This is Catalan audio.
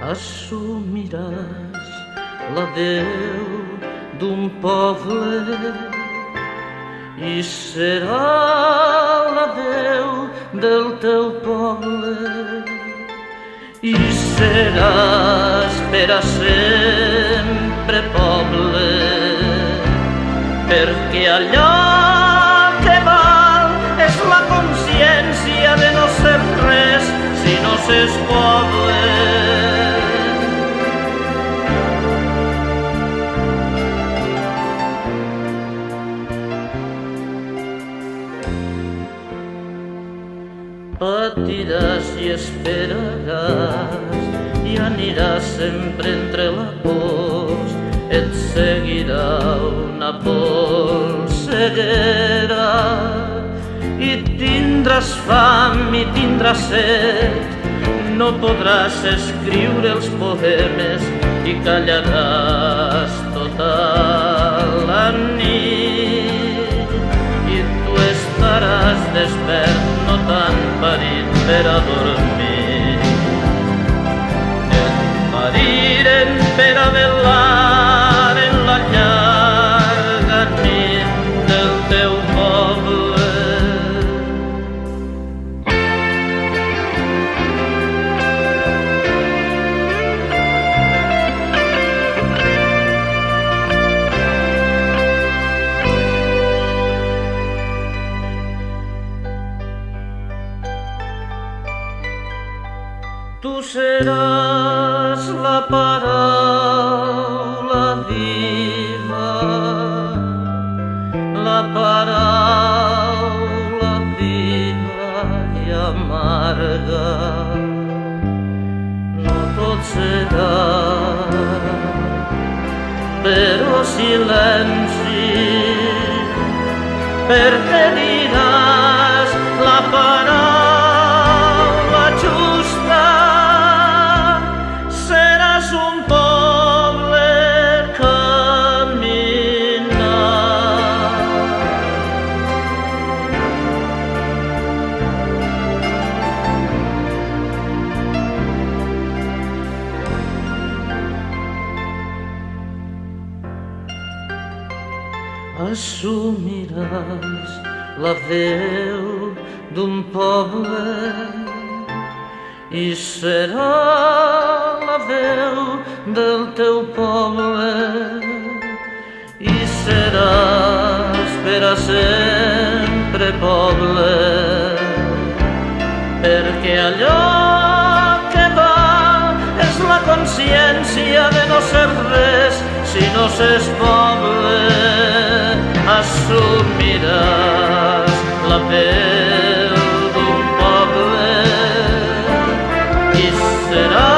assumiràs la veu d'un poble i serà la veu del teu poble i seràs per a sempre poble, perquè allò que val és la consciència de no ser res si no s'és poble. Patiràs i esperaràs i aniràs sempre entre la pols, et seguirà una polseguera i tindràs fam i tindràs set, no podràs escriure els poemes i callaràs tota la nit i tu estaràs despert, no tan parit per a dormir. Et pariren per a velar en la llarga nit del teu poble. Tu seràs la paraula viva, la paraula viva i amarga. No tot serà, però silenci, perquè diràs la paraula justa. Seràs un poble caminant. Assumiràs la veu d'un poble i serà la veu del teu poble i seràs per a sempre poble, perquè allò que val és la consciència de no ser res si no s'és poble. Assumiràs la veu d'un poble i serà